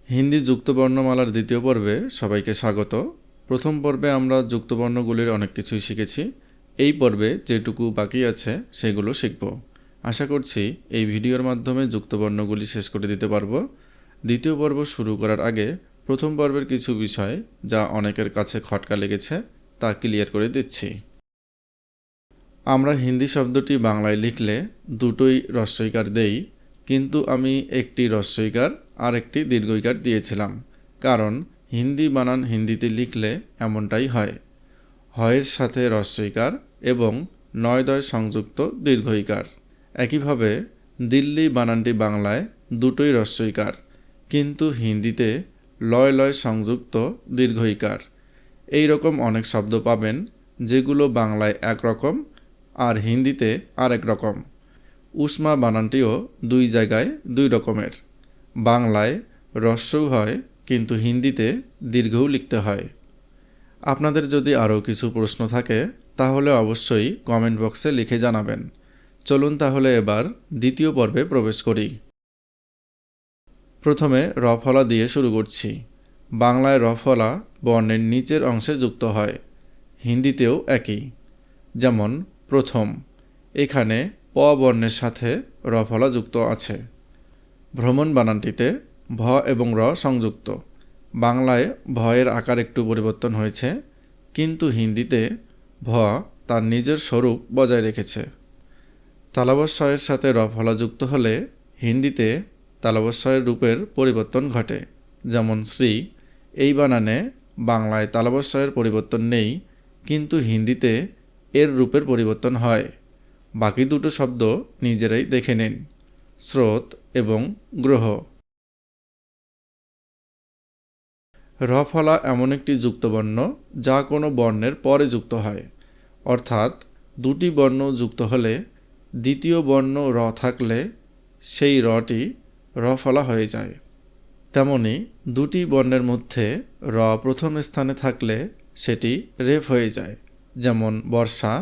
হিন্দি যুক্তবর্ণমালার দ্বিতীয় পর্বে সবাইকে স্বাগত। প্রথম পর্বে আমরা যুক্তবর্ণগুলির অনেক কিছুই শিখেছি। এই পর্বে যেটুকু বাকি আছে সেগুলো শিখব। আশা করছি এই ভিডিওর মাধ্যমে যুক্তবর্ণগুলি শেষ করে দিতে পারবো। দ্বিতীয় পর্ব শুরু করার আগে প্রথম পর্বের কিছু বিষয় যা অনেকের কাছে খটকা লেগেছে তা ক্লিয়ার করে দিচ্ছি। আমরা হিন্দি শব্দটি বাংলায় লিখলে দুটোই হ্রস্বইকার দেই, কিন্তু আমি একটি হ্রস্বইকার আর একটি দীর্ঘইকার দিয়েছিলাম, কারণ হিন্দি বানান হিন্দিতে লিখলে এমনটাই হয়, হয়ের সাথে হ্রস্বইকার এবং নয়-দয় সংযুক্ত দীর্ঘইকার। একইভাবে দিল্লি বানানটি বাংলায় দুটোই হ্রস্বইকার, কিন্তু হিন্দিতে লয় লয় সংযুক্ত দীর্ঘইকার। এই রকম অনেক শব্দ পাবেন যেগুলো বাংলায় একরকম আর হিন্দিতে আরেক রকম। উষ্মা বানানটিও দুই জায়গায় দুই রকমের। বাংলায় হ্রস্বও হয়, কিন্তু হিন্দিতে দীর্ঘও লিখতে হয়। আপনাদের যদি আরও কিছু প্রশ্ন থাকে তাহলে অবশ্যই কমেন্ট বক্সে লিখে জানাবেন। চলুন তাহলে এবার দ্বিতীয় পর্বে প্রবেশ করি। প্রথমে রফলা দিয়ে শুরু করছি। বাংলায় রফলা বর্ণের নিচের অংশে যুক্ত হয়, হিন্দিতেও একই। যেমন প্রথম, এখানে প বর্ণের সাথে রফলা যুক্ত আছে। ভ্রমণ বানানটিতে ভ এবং র সংযুক্ত। বাংলায় ভয়ের আকার একটু পরিবর্তন হয়েছে, কিন্তু হিন্দিতে ভ তার নিজের স্বরূপ বজায় রেখেছে। তালবস্বয়ের সাথে রফলা যুক্ত হলে হিন্দিতে তালবস্বয়ের রূপের পরিবর্তন ঘটে। যেমন শ্রী, এই বানানে বাংলায় তালবস্বয়ের পরিবর্তন নেই, কিন্তু হিন্দিতে এর রূপের পরিবর্তন হয়। বাকি দুটো শব্দ নিজেরাই দেখে নিন, স্রোত এবং গ্রহ। রফলা এমন একটি যুক্তবর্ণ যা কোনো বর্ণের পরে যুক্ত হয়, অর্থাৎ দুটি বর্ণ যুক্ত হলে দ্বিতীয় বর্ণ র থাকলে সেই রটি রফলা হয়ে যায়। তেমনি দুটি বর্ণের মধ্যে র প্রথম স্থানে থাকলে সেটি রেফ হয়ে যায়। যেমন বর্ষা,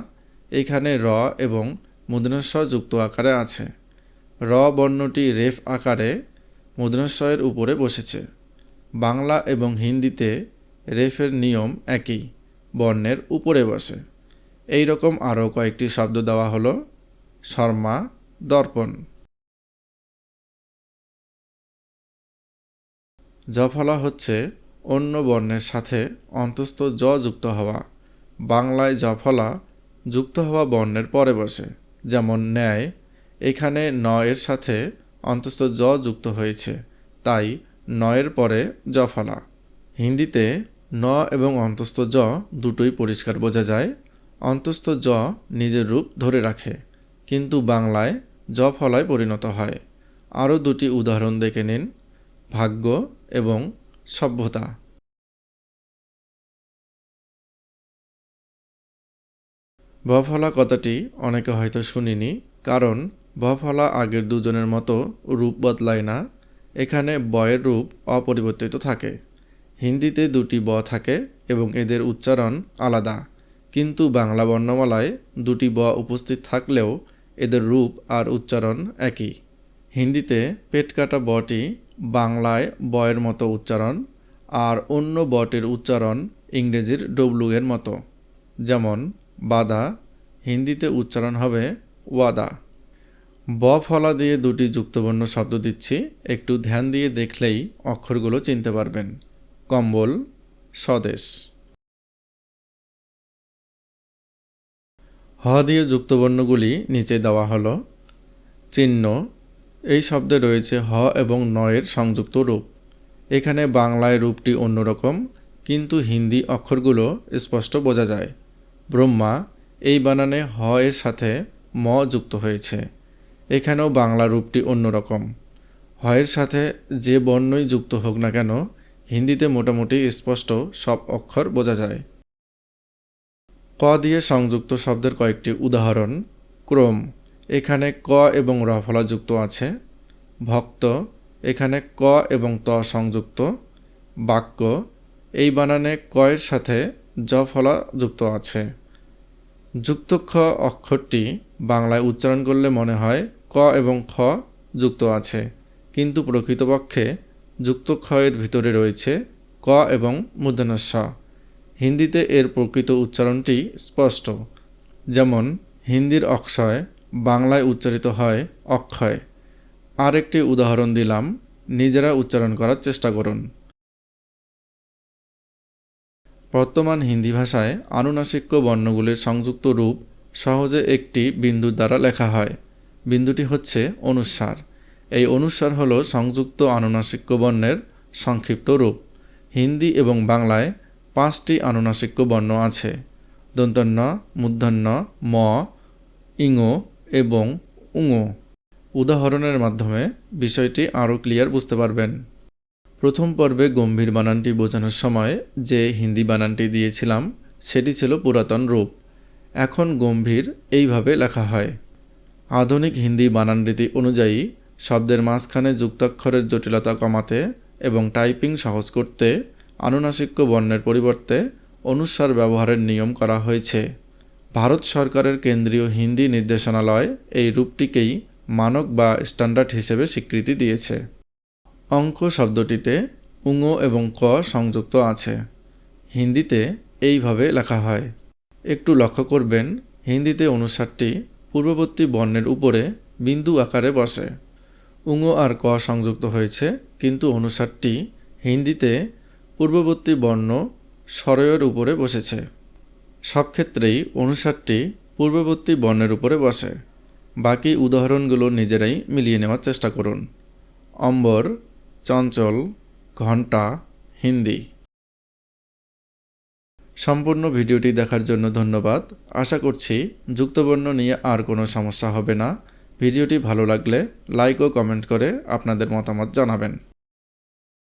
এখানে র এবং মূর্ধন্য যুক্ত আকারে আছে। র বর্ণটি রেফ আকারে মূর্ধন্যের উপরে বসেছে। বাংলা এবং হিন্দিতে রেফের নিয়ম একই, বর্ণের উপরে বসে। এই রকম আরও কয়েকটি শব্দ দেওয়া হলো। শর্মা, দর্পণ। জফলা হচ্ছে অন্য বর্ণের সাথে অন্তস্থ জ যুক্ত হওয়া। বাংলায় জফলা যুক্ত হওয়া বর্ণের পরে বসে। যেমন ন্যায়, এখানে ন এর সাথে অন্তস্থ জ যুক্ত হয়েছে, তাই নয়ের পরে জফলা। হিন্দিতে ন এবং অন্তস্থ জ দুটোই পরিষ্কার বোঝা যায়। অন্তস্থ জ নিজের রূপ ধরে রাখে, কিন্তু বাংলায় জফলায় পরিণত হয়। আরও দুটি উদাহরণ দেখে নিন, ভাগ্য এবং সভ্যতা। বফলা কথাটি অনেকে হয়তো শুনিনি, কারণ বফলা আগের দুজনের মতো রূপ বদলায় না। এখানে বয়ের রূপ অপরিবর্তিত থাকে। হিন্দিতে দুটি ব থাকে এবং এদের উচ্চারণ আলাদা, কিন্তু বাংলা বর্ণমালায় দুটি ব উপস্থিত থাকলেও এদের রূপ আর উচ্চারণ একই। হিন্দিতে পেট কাটা বটি বাংলায় বয়ের মতো উচ্চারণ, আর অন্য বটের উচ্চারণ ইংরেজির ডব্লু এর মতো। যেমন বাদা, হিন্দিতে উচ্চারণ হবে ওয়াদা। ব ফলা দিয়ে দুটি যুক্তবর্ণ শব্দ দিচ্ছি, একটু ধ্যান দিয়ে দেখলেই অক্ষরগুলো চিনতে পারবেন। কম্বল, স্বদেশ। হ দিয়ে যুক্তবর্ণগুলি নিচে দেওয়া হলো। চিহ্ন, এই শব্দে রয়েছে হ এবং নয়ের সংযুক্ত রূপ। এখানে বাংলায় রূপটি অন্যরকম, কিন্তু হিন্দি অক্ষরগুলো স্পষ্ট বোঝা যায়। ব্রহ্মা, এই বানানে হ এর সাথে ম যুক্ত হয়েছে। এখানেও বাংলা রূপটি অন্যরকম। হ এর সাথে যে বর্ণই যুক্ত হোক না কেন, হিন্দিতে মোটামুটি স্পষ্ট সব অক্ষর বোঝা যায়। ক দিয়ে সংযুক্ত শব্দের কয়েকটি উদাহরণ। ক্রম, এখানে ক এবং র ফলা যুক্ত আছে। ভক্ত, এখানে ক এবং ত সংযুক্ত। বাক্য, এই বানানে ক এর সাথে জ ফলা যুক্ত আছে। যুক্তক্ষ অক্ষরটি বাংলায় উচ্চারণ করলে মনে হয় ক এবং খ যুক্ত আছে, কিন্তু প্রকৃতপক্ষে যুক্ত ক্ষয়ের ভিতরে রয়েছে ক এবং মূর্ধন্য ষ। হিন্দিতে এর প্রকৃত উচ্চারণটি স্পষ্ট, যেমন হিন্দির অক্ষয় বাংলায় উচ্চারিত হয় অক্ষয়। আরেকটি উদাহরণ দিলাম, নিজেরা উচ্চারণ করার চেষ্টা করুন। বর্তমান হিন্দি ভাষায় আনুনাসিক বর্ণগুলির সংযুক্ত রূপ সহজে একটি বিন্দুর দ্বারা লেখা হয়। বিন্দুটি হচ্ছে অনুস্বার। এই অনুস্বার হল সংযুক্ত আনুনাসিক বর্ণের সংক্ষিপ্ত রূপ। হিন্দি এবং বাংলায় 5টি আনুনাসিক বর্ণ আছে: দন্তন্য, মূর্ধন্য, ম, ইঙ এবং উঙ। উদাহরণের মাধ্যমে বিষয়টি আরও ক্লিয়ার বুঝতে পারবেন। প্রথম পর্বে গম্ভীর বানানটি বোঝানোর সময় যে হিন্দি বানানটি দিয়েছিলাম সেটি ছিল পুরাতন রূপ। এখন গম্ভীর এইভাবে লেখা হয়। আধুনিক হিন্দি বানান রীতি অনুযায়ী শব্দের মাঝখানে যুক্তাক্ষরের জটিলতা কমাতে এবং টাইপিং সহজ করতে আনুনাসিক বর্ণের পরিবর্তে অনুস্বার ব্যবহারের নিয়ম করা হয়েছে। ভারত সরকারের কেন্দ্রীয় হিন্দি নির্দেশনালয় এই রূপটিকেই মানক বা স্ট্যান্ডার্ড হিসেবে স্বীকৃতি দিয়েছে। অঙ্ক শব্দটিতে উঙ এবং ক সংযুক্ত আছে। হিন্দিতে এইভাবে লেখা হয়। একটু লক্ষ্য করবেন, হিন্দিতে অনুস্বারটি পূর্ববর্তী বর্ণের উপরে বিন্দু আকারে বসে। উঙ আর ক সংযুক্ত হয়েছে, কিন্তু অনুস্বারটি হিন্দিতে পূর্ববর্তী বর্ণ স্বরয়ের উপরে বসেছে। সব ক্ষেত্রেই অনুস্বারটি পূর্ববর্তী বর্ণের উপরে বসে। বাকি উদাহরণগুলো নিজেরাই মিলিয়ে নেওয়ার চেষ্টা করুন। অম্বর, চঞ্চল, ঘণ্টা, হিন্দি। সম্পূর্ণ ভিডিওটি দেখার জন্য ধন্যবাদ। আশা করছি যুক্তবর্ণ নিয়ে আর কোনো সমস্যা হবে না। ভিডিওটি ভালো লাগলে লাইক ও কমেন্ট করে আপনাদের মতামত জানাবেন।